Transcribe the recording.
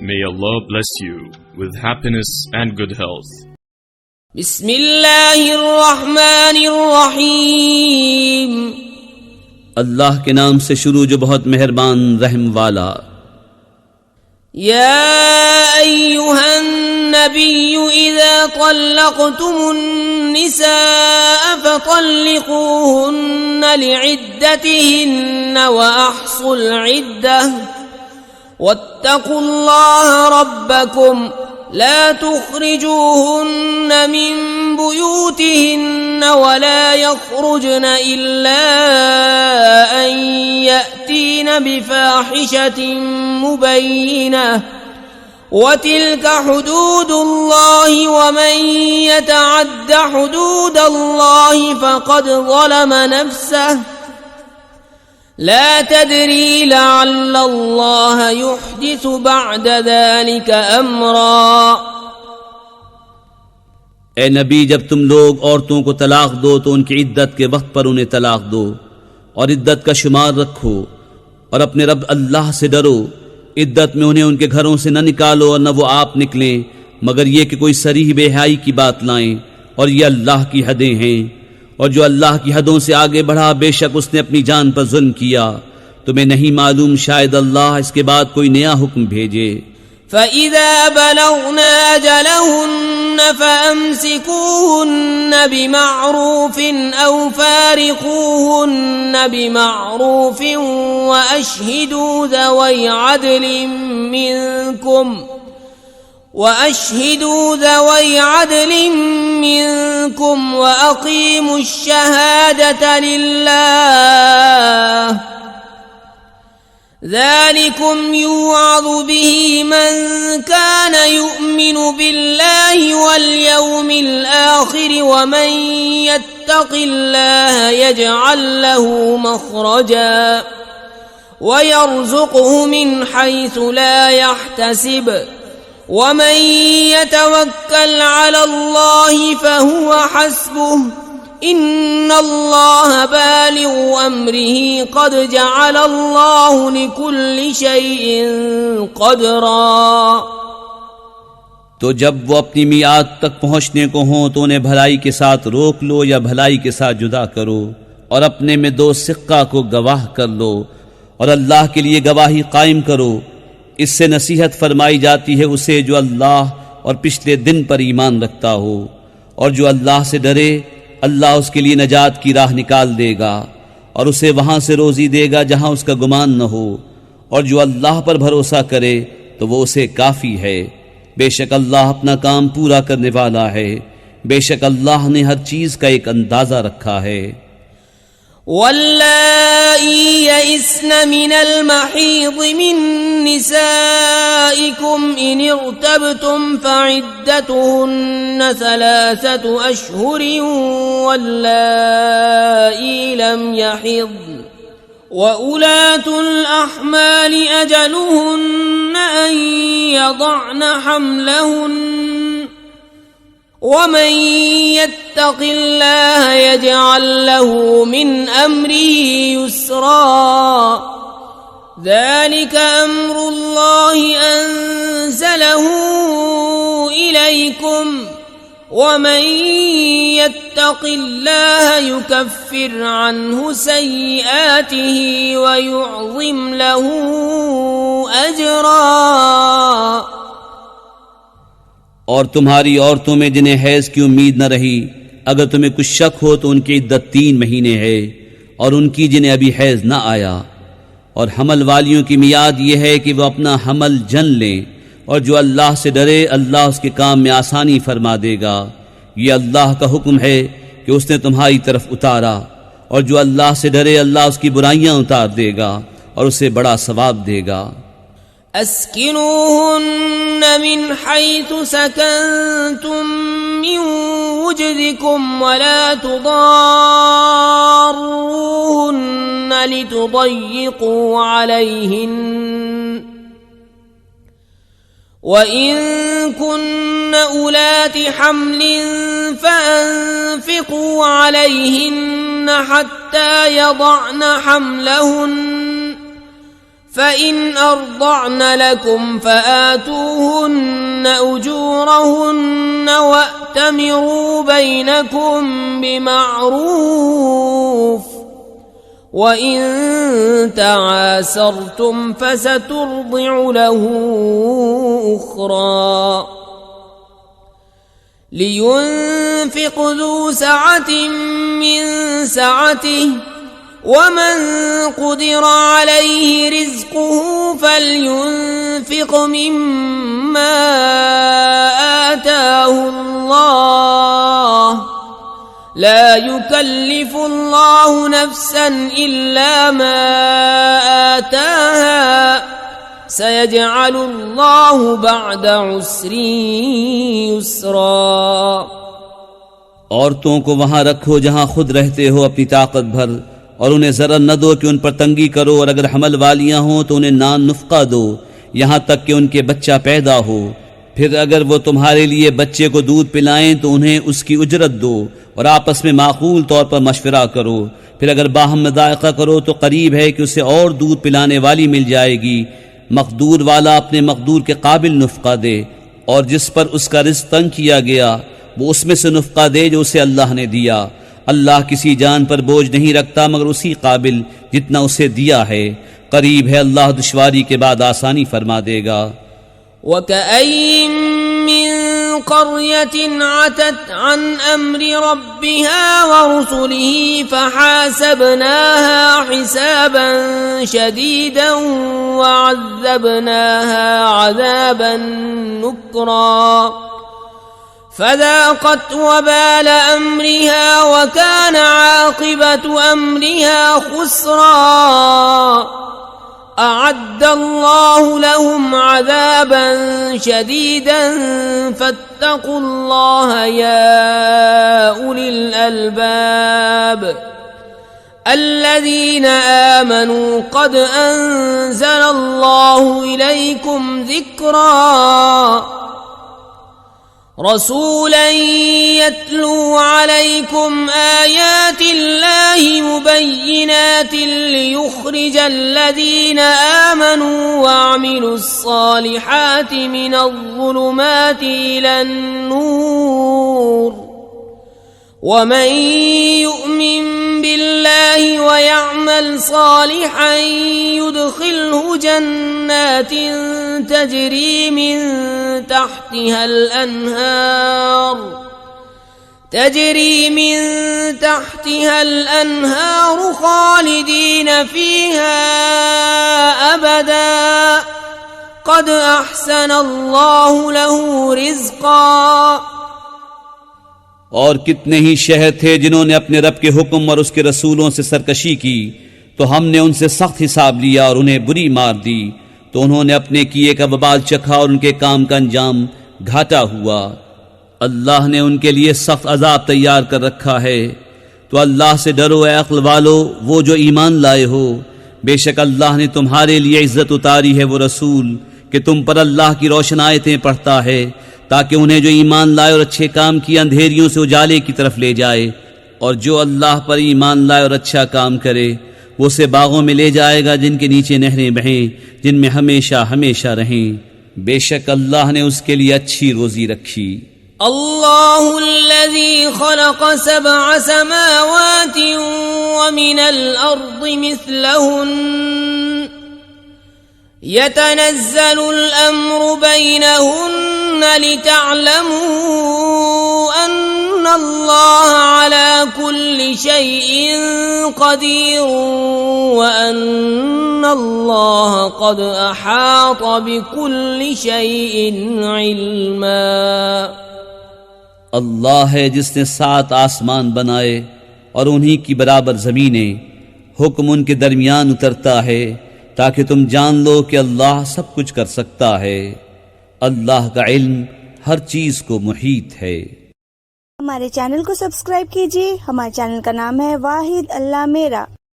May Allah bless you with happiness and good health. बिस्मिल्लाहिर्रहमानिर्रहीम। अल्लाह के नाम से शुरू जो बहुत मेहरबान रहम वाला। या अय्युहन नबिय्यु इज़ा तल्लक़्तुमुन्निसाअ फ़तल्लिक़ूहुन्न लिइद्दतिहिन्न व अह्सुल इद्दह वत्तक़ुल्लाह रब्बकुम ला तुख़रिजूहुन्न मिन बुयूतिहिन्न वला यख़रुजन इल्ला अन यअतीन बिफ़ाहिशतिन मुबय्यिनह वतिल्क हुदूदुल्लाहि वमन यतअद्द हुदूदल्लाहि फ़क़द ज़लम नफ़्सह ला तदरी लअल्लल्लाह युहदिसु बअद ज़ालिक अम्रा। ए नबी, जब तुम लोग औरतों को तलाक दो तो उनकी इद्दत के वक्त पर उन्हें तलाक दो और इद्दत का शुमार रखो और अपने रब अल्लाह से डरो। इद्दत में उन्हें उनके घरों से न निकालो और न वो आप निकलें, मगर ये कि कोई सरीह बेहयाई की बात लाएं, और ये अल्लाह की हदें हैं। और जो अल्लाह की हदों से आगे बढ़ा, बेशक उसने अपनी जान पर जुल्म किया। तुम्हें नहीं मालूम शायद अल्लाह इसके बाद कोई नया हुक्म भेजे। फ़इज़ा बलग़ना अजलहुन्न फ़अम्सिकूहुन्न बिमअरूफ़िन औ फ़ारिक़ूहुन्न बिमअरूफ़िन व अशहिदू ज़वै अदलिन मिनकुम व अक़ीमुश शहादत लिल्लाह ज़ालिकुम युअज़ु बिही मन कान युअमिनु बिल्लाहि वल यौमिल आखिर व मन यत्तक़िल्लाह यजअल लहू मख़रजा व यरज़ुक़हु मिन हैसु ला यहतसिब वमन यतवक्कल अलल्लाहि फहुव हस्बुह इन्नल्लाह बालिग़ु अम्रिही क़द जअलल्लाहु लिकुल्लि शैइन क़दरा। तो जब वो अपनी मियाद तक पहुँचने को हों तो उन्हें भलाई के साथ रोक लो या भलाई के साथ जुदा करो, और अपने में दो सिक्का को गवाह कर लो और अल्लाह के लिए गवाही कायम करो। इससे नसीहत फरमाई जाती है उसे जो अल्लाह और पिछले दिन पर ईमान रखता हो, और जो अल्लाह से डरे अल्लाह उसके लिए नजात की राह निकाल देगा और उसे वहां से रोजी देगा जहां उसका गुमान न हो, और जो अल्लाह पर भरोसा करे तो वो उसे काफी है। बेशक अल्लाह अपना काम पूरा करने वाला है। बेशक अल्लाह ने हर चीज का एक अंदाजा रखा है। वल्लाई यइस्न मिनल महीज़ मिन निसाइकुम इन इर्तबतुम फ़इद्दतुहुन्न सलासतु अश्हुरिन वल्लाई लम यहिज़्न व उलातुल अहमालि अजलुहुन्न अन यضعन हम्लहुन्न वमन यत्तक़िल्लाह यजअल लहू मिन अम्रिही युस्रा ज़ालिक अम्रुल्लाहि अंज़लहू इलैकुम वमन यत्तक़िल्लाह युकफ्फिर अन्हु सय्यिआतिही व युअज़िम लहू अजरा। और तुम्हारी औरतों में जिन्हें हैज की उम्मीद न रही, अगर तुम्हें कुछ शक हो तो उनकी इद्दत 3 महीने है, और उनकी जिन्हें अभी हैज न आया। और हमल वालियों की मियाद यह है कि वह अपना हमल जन लें, और जो अल्लाह से डरे अल्लाह उसके काम में आसानी फरमा देगा। ये अल्लाह का हुक्म है कि उसने तुम्हारी तरफ उतारा, और जो अल्लाह से डरे अल्लाह उसकी बुराइयां उतार देगा और उसे बड़ा सवाब देगा। अस्किनूहुन्न मिन हैथु सकनतुम मिन वुजदिकुम वला तुदार्रूहुन्न लितुضय्यिकू अलैहिन्न वइन कुन्न उलाति हम्लिन फअन्फिकू अलैहिन्न हत्ता यضعन हम्लहुन्न فإن أرضعن لكم فآتوهن أجورهن وأتمروا بينكم بمعروف وإن تعاسرتم فسترضع له أخرى لينفق ذو سعة من سعته ومن قدر عليه رزقه فلينفق مما آتاه الله لا يكلف الله نفسا إلا ما آتاها سيجعل الله بعد عسر يسرا औरतों को वहां रखो जहां खुद रहते हो अपनी ताकत भर, और उन्हें जरा न दो कि उन पर तंगी करो, और अगर हमल वालियां हों तो उन्हें नान नुफ्का दो यहां तक कि उनके बच्चा पैदा हो। फिर अगर वो तुम्हारे लिए बच्चे को दूध पिलाएं तो उन्हें उसकी उजरत दो, और आपस में माकूल तौर पर मशवरा करो। फिर अगर बाहम दायका करो तो करीब है कि उसे और दूध पिलाने वाली मिल जाएगी। मकदूर वाला अपने मकदूर के काबिल नुफ्का दे, और जिस पर उसका रिज़्क़ तंग किया गया वो उसमें से नुफ्का दे जो उसे अल्लाह ने दिया। अल्लाह किसी जान पर बोझ नहीं रखता मगर उसी काबिल जितना उसे दिया है। करीब है अल्लाह दुश्वारी के बाद आसानी फरमा देगा। वकअय्यिन मिन क़र्यतिन अतत अन अम्रि रब्बिहा वरुसुलिही फहासबनाहा हिसाबन शदीदन वअज़्ज़बनाहा अज़ाबन नुक्रा फज़ाक़त वबाल अम्रिहा वकान आक़िबतु अम्रिहा खुस्रा अअद्दल्लाहु लहुम अज़ाबन शदीदन फत्तक़ुल्लाह या उलिल अलबाब अल्लज़ीना आमनू क़द अंज़लल्लाहु इलैकुम ज़िक्रा रसूलन यत्लू अलैकुम आयातिल्लाहि मुबय्यिनातिन लियुख़्रिजल्लज़ीना आमनू वअमिलुस्सालिहाति मिनज़्ज़ुलुमाति इलन्नूर वमन यु'मिन बिल्लाहि वयअमल सालिहान युदखिलहु जन्नातिन तजरी मिन तहतिहा الأنهار खालिदीन फीहा अबदा क़द अहसन अल्लाहु लहु रिज़्क़ा। और कितने ही शहर थे जिन्होंने अपने रब के हुक्म और उसके रसूलों से सरकशी की, तो हमने उनसे सख्त हिसाब लिया और उन्हें बुरी मार दी, तो उन्होंने अपने किए का वबाल चखा और उनके काम का अंजाम घाटा हुआ। अल्लाह ने उनके लिए सख्त अजाब तैयार कर रखा है। तो अल्लाह से डरो ए अक्ल वालो, वो जो ईमान लाए हो। बेशक अल्लाह ने तुम्हारे लिए इज्जत उतारी है वो रसूल कि तुम पर अल्लाह की रोशन आयतें पढ़ता है, ताकि उन्हें जो ईमान लाए और अच्छे काम किए अंधेरियों से उजाले की तरफ ले जाए। और जो अल्लाह पर ईमान लाए और अच्छा काम करे वो उसे बागों में ले जाएगा जिनके नीचे नहरें बहें, जिनमें हमेशा हमेशा रहें। बेशक अल्लाह ने उसके लिए अच्छी रोजी रखी। अल्लाहुल्लज़ी खलक़ सबअ समावातिन व मिनल अर्दि मिस्लहुन्न यतनज़्ज़लुल अम्रु बैनहुन्न लितअलमू अन्नल्लाह अला कुल्लि शैइन क़दीर व अन्नल्लाह क़द अहात बिकुल्लि शैइन इल्मा। अल्लाह है जिसने 7 आसमान बनाए और उन्हीं की बराबर ज़मीनें। हुक्म उनके दरमियान उतरता है ताकि तुम जान लो कि अल्लाह सब कुछ कर सकता है। अल्लाह का इल्म हर चीज को मुहीत है। हमारे चैनल को सब्सक्राइब कीजिए। हमारे चैनल का नाम है वाहिद अल्लाह मेरा।